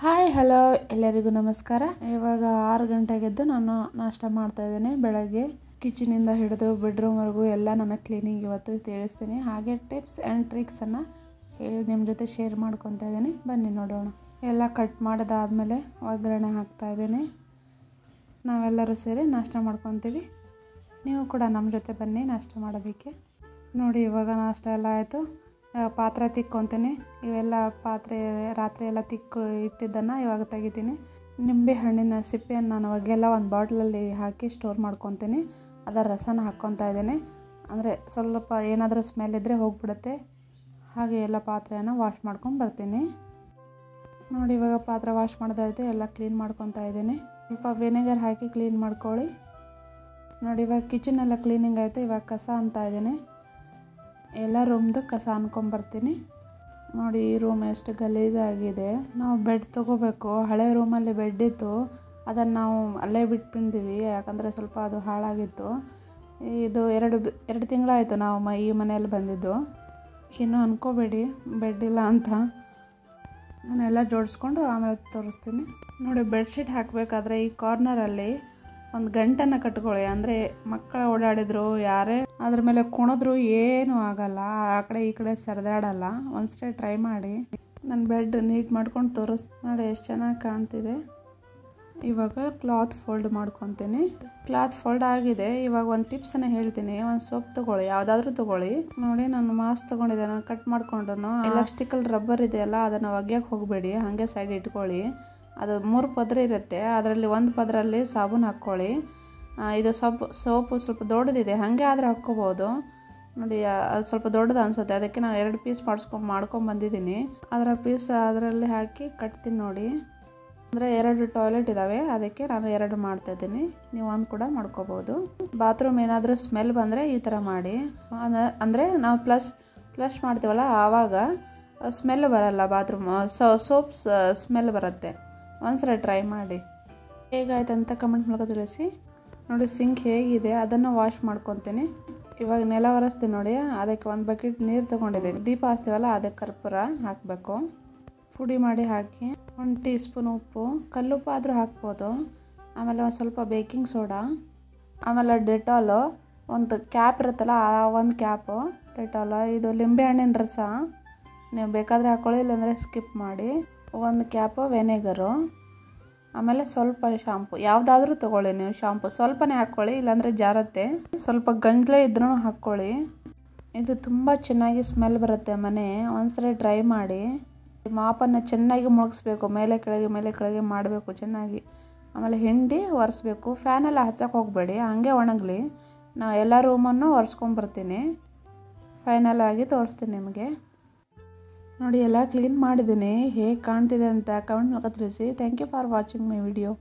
Hi hello ಎಲ್ಲರಿಗೂ ನಮಸ್ಕಾರ. ಇವಾಗ 6 ಗಂಟೆಗೆದ್ದು ನಾನು ನಾಷ್ಟ ಮಾಡ್ತಾ ಇದ್ದೇನೆ. ಬೆಳಗ್ಗೆ ಕಿಚನಿಂದ ಹಿಡಿದು ಬೆಡ್ರೂಮ್ವರೆಗೂ ಎಲ್ಲ ನನ್ನ ಕ್ಲೀನಿಂಗ್ ಇವತ್ತು ತಿಳಿಸ್ತೀನಿ. ಹಾಗೆ ಟಿಪ್ಸ್ ಆ್ಯಂಡ್ ಟ್ರಿಕ್ಸನ್ನು ನಿಮ್ಮ ಜೊತೆ ಶೇರ್ ಮಾಡ್ಕೊತಾ ಇದ್ದೀನಿ. ಬನ್ನಿ ನೋಡೋಣ. ಎಲ್ಲ ಕಟ್ ಮಾಡಿದಾದ್ಮೇಲೆ ಒಗ್ಗರಣೆ ಹಾಕ್ತಾ ಇದ್ದೀನಿ. ನಾವೆಲ್ಲರೂ ಸೇರಿ ನಾಷ್ಟ ಮಾಡ್ಕೊತೀವಿ. ನೀವು ಕೂಡ ನಮ್ಮ ಜೊತೆ ಬನ್ನಿ ನಾಷ್ಟ ಮಾಡೋದಕ್ಕೆ. ನೋಡಿ ಇವಾಗ ನಾಷ್ಟ ಎಲ್ಲ ಆಯಿತು. ಪಾತ್ರೆ ತಿಕ್ಕೊತೀನಿ. ಇವೆಲ್ಲ ಪಾತ್ರೆ ರಾತ್ರಿ ಎಲ್ಲ ತಿಕ್ಕು ಇಟ್ಟಿದ್ದನ್ನು ಇವಾಗ ತೆಗಿತೀನಿ. ನಿಂಬೆ ಹಣ್ಣಿನ ಸಿಪ್ಪೆಯನ್ನು ನಾನು ಅವಾಗೆಲ್ಲ ಒಂದು ಬಾಟ್ಲಲ್ಲಿ ಹಾಕಿ ಸ್ಟೋರ್ ಮಾಡ್ಕೊತೀನಿ. ಅದರ ರಸನ ಹಾಕ್ಕೊತಾ ಇದ್ದೀನಿ. ಅಂದರೆ ಸ್ವಲ್ಪ ಏನಾದರೂ ಸ್ಮೆಲ್ ಇದ್ದರೆ ಹೋಗಿಬಿಡುತ್ತೆ. ಹಾಗೆ ಎಲ್ಲ ಪಾತ್ರೆಯನ್ನು ವಾಶ್ ಮಾಡ್ಕೊಂಡು ಬರ್ತೀನಿ. ನೋಡಿ ಇವಾಗ ಪಾತ್ರೆ ವಾಶ್ ಮಾಡೋದಾಯಿತು. ಎಲ್ಲ ಕ್ಲೀನ್ ಮಾಡ್ಕೊತಾ ಇದ್ದೀನಿ. ಸ್ವಲ್ಪ ವಿನೆಗರ್ ಹಾಕಿ ಕ್ಲೀನ್ ಮಾಡ್ಕೊಳ್ಳಿ. ನೋಡಿ ಇವಾಗ ಕಿಚನ್ ಎಲ್ಲ ಕ್ಲೀನಿಂಗ್ ಆಯಿತು. ಇವಾಗ ಕಸ ಅಂತ ಇದ್ದೀನಿ. ಎಲ್ಲ ರೂಮ್ದು ಕಸ ಅನ್ಕೊಂಬರ್ತೀನಿ. ನೋಡಿ ಈ ರೂಮ್ ಎಷ್ಟು ಗಲೀಜಾಗಿದೆ. ನಾವು ಬೆಡ್ ತೊಗೋಬೇಕು. ಹಳೆ ರೂಮಲ್ಲಿ ಬೆಡ್ ಇತ್ತು, ಅದನ್ನು ನಾವು ಅಲ್ಲೇ ಬಿಟ್ಬಿಟ್ಟಿದ್ವಿ. ಯಾಕಂದರೆ ಸ್ವಲ್ಪ ಅದು ಹಾಳಾಗಿತ್ತು. ಇದು ಎರಡು ತಿಂಗಳಾಯಿತು ನಾವು ಈ ಮನೆಯಲ್ಲಿ ಬಂದಿದ್ದು. ಇನ್ನೂ ಅನ್ಕೋಬೇಡಿ ಬೆಡ್ ಇಲ್ಲ ಅಂತ. ನಾನೆಲ್ಲ ಜೋಡಿಸ್ಕೊಂಡು ಆಮೇಲೆ ತೋರಿಸ್ತೀನಿ. ನೋಡಿ ಬೆಡ್ಶೀಟ್ ಹಾಕಬೇಕಾದ್ರೆ ಈ ಕಾರ್ನರಲ್ಲಿ ಒಂದು ಗಂಟನ್ನು ಕಟ್ಕೊಳ್ಳಿ. ಅಂದರೆ ಮಕ್ಕಳು ಓಡಾಡಿದ್ರು ಯಾರೇ ಅದ್ರ ಮೇಲೆ ಕುಣಿದ್ರು ಏನೂ ಆಗಲ್ಲ. ಆ ಕಡೆ ಈ ಕಡೆ ಸರಿದಾಡಲ್ಲ. ಒಂದ್ಸರಿ ಟ್ರೈ ಮಾಡಿ. ನಾನು ಬೆಡ್ ನೀಟ್ ಮಾಡ್ಕೊಂಡು ನೋಡಿ ಎಷ್ಟು ಚೆನ್ನಾಗಿ ಕಾಣ್ತಿದೆ. ಇವಾಗ ಕ್ಲಾತ್ ಫೋಲ್ಡ್ ಮಾಡ್ಕೊತೀನಿ. ಕ್ಲಾತ್ ಫೋಲ್ಡ್ ಆಗಿದೆ. ಇವಾಗ ಒಂದು ಟಿಪ್ಸನ್ನು ಹೇಳ್ತೀನಿ. ಒಂದು ಸೋಪ್ ತೊಗೊಳ್ಳಿ, ಯಾವುದಾದ್ರೂ ತೊಗೊಳ್ಳಿ. ನೋಡಿ ನಾನು ಮಾಸ್ಕ್ ತೊಗೊಂಡಿದ್ದೆ. ನಾನು ಕಟ್ ಮಾಡ್ಕೊಂಡು ಎಲಾಸ್ಟಿಕಲ್ ರಬ್ಬರ್ ಇದೆಯಲ್ಲ, ಅದನ್ನು ಒಗ್ಯಕ್ಕೆ ಹೋಗಬೇಡಿ. ಹಾಗೆ ಸೈಡ್ ಇಟ್ಕೊಳ್ಳಿ. ಅದು 3 ಪದರ ಇರುತ್ತೆ. ಅದರಲ್ಲಿ ಒಂದು ಪದರಲ್ಲಿ ಸಾಬೂನು ಹಾಕ್ಕೊಳ್ಳಿ. ಇದು ಸೋಪು ಸ್ವಲ್ಪ ದೊಡ್ಡದಿದೆ, ಹಾಗೆ ಆದರೆ ಹಾಕ್ಕೋಬೋದು. ನೋಡಿ ಅದು ಸ್ವಲ್ಪ ದೊಡ್ಡದು ಅನಿಸುತ್ತೆ. ಅದಕ್ಕೆ ನಾನು 2 ಪೀಸ್ ಮಾಡ್ಕೊಂಬಂದಿದ್ದೀನಿ. ಅದರ ಪೀಸ್ ಅದರಲ್ಲಿ ಹಾಕಿ ಕಟ್ತೀನಿ. ನೋಡಿ ಅಂದರೆ 2 ಟಾಯ್ಲೆಟ್ ಇದ್ದಾವೆ, ಅದಕ್ಕೆ ನಾನು 2 ಮಾಡ್ತಾಯಿದ್ದೀನಿ. ನೀವು ಒಂದು ಕೂಡ ಮಾಡ್ಕೋಬೋದು. ಬಾತ್ರೂಮ್ ಏನಾದರೂ ಸ್ಮೆಲ್ ಬಂದರೆ ಈ ಥರ ಮಾಡಿ. ಅಂದರೆ ನಾವು ಫ್ಲಶ್ ಮಾಡ್ತೀವಲ್ಲ ಆವಾಗ ಸ್ಮೆಲ್ ಬರಲ್ಲ. ಬಾತ್ರೂಮ್ ಸೋಪ್ ಸ್ಮೆಲ್ ಬರುತ್ತೆ. ಒಂದ್ಸಲ ಟ್ರೈ ಮಾಡಿ. ಹೇಗಾಯ್ತು ಅಂತ ಕಮೆಂಟ್ ಮೂಲಕ ತಿಳಿಸಿ. ನೋಡಿ ಸಿಂಕ್ ಹೇಗಿದೆ ಅದನ್ನು ವಾಶ್ ಮಾಡ್ಕೊತೀನಿ. ಇವಾಗ ನೆಲ ಒರೆಸ್ತೀನಿ. ನೋಡಿ ಅದಕ್ಕೆ ಒಂದು ಬಕೆಟ್ ನೀರು ತೊಗೊಂಡಿದ್ದೀನಿ. ದೀಪ ಹಚ್ತೀವಲ್ಲ ಅದಕ್ಕೆ ಕರ್ಪೂರ ಹಾಕಬೇಕು. ಪುಡಿ ಮಾಡಿ ಹಾಕಿ 1 ಟೀ ಸ್ಪೂನ್ ಉಪ್ಪು, ಕಲ್ಲುಪ್ಪು ಆದರೂ ಹಾಕ್ಬೋದು. ಆಮೇಲೆ ಒಂದು ಸ್ವಲ್ಪ ಬೇಕಿಂಗ್ ಸೋಡಾ, ಆಮೇಲೆ ಡೆಟಾಲು ಒಂದು ಕ್ಯಾಪ್ ಇರುತ್ತಲ್ಲ, ಆ ಒಂದು ಕ್ಯಾಪು ಡೆಟಾಲು. ಇದು ಲಿಂಬೆ ಹಣ್ಣಿನ ರಸ, ನೀವು ಬೇಕಾದರೆ ಹಾಕ್ಕೊಳ್ಳಿ, ಇಲ್ಲಾಂದರೆ ಸ್ಕಿಪ್ ಮಾಡಿ. 1 ಕ್ಯಾಪು ವೆನೆಗರು, ಆಮೇಲೆ ಸ್ವಲ್ಪ ಶಾಂಪು. ಯಾವುದಾದ್ರೂ ತೊಗೊಳ್ಳಿ ನೀವು. ಶಾಂಪು ಸ್ವಲ್ಪನೇ ಹಾಕ್ಕೊಳ್ಳಿ, ಇಲ್ಲಾಂದರೆ ಜಾರತ್ತೆ. ಸ್ವಲ್ಪ ಗಂಜಲ ಇದ್ರೂ ಹಾಕ್ಕೊಳ್ಳಿ. ಇದು ತುಂಬ ಚೆನ್ನಾಗಿ ಸ್ಮೆಲ್ ಬರುತ್ತೆ ಮನೆ. ಒಂದ್ಸರಿ ಟ್ರೈ ಮಾಡಿ. ಮಾಪನ್ನು ಚೆನ್ನಾಗಿ ಮುಳುಗಿಸ್ಬೇಕು. ಮೇಲೆ ಕೆಳಗೆ ಮಾಡಬೇಕು ಚೆನ್ನಾಗಿ. ಆಮೇಲೆ ಹಿಂಡಿ ಒರೆಸ್ಬೇಕು. ಫ್ಯಾನೆಲ್ಲ ಹಚ್ಚಕ್ಕೆ ಹೋಗಬೇಡಿ, ಹಾಗೆ ಒಣಗಲಿ. ನಾವು ಎಲ್ಲ ರೂಮನ್ನು ಒರೆಸ್ಕೊಂಬರ್ತೀನಿ. ಫೈನಲ್ ಆಗಿ ತೋರಿಸ್ತೀನಿ ನಿಮಗೆ. ನೋಡಿ ಎಲ್ಲ ಕ್ಲೀನ್ ಮಾಡಿದ್ದೀನಿ. ಹೇಗೆ ಕಾಣ್ತಿದೆ ಅಂತ ಕಮೆಂಟ್ ಮೂಲಕ ತಿಳಿಸಿ. Thank you for watching my video.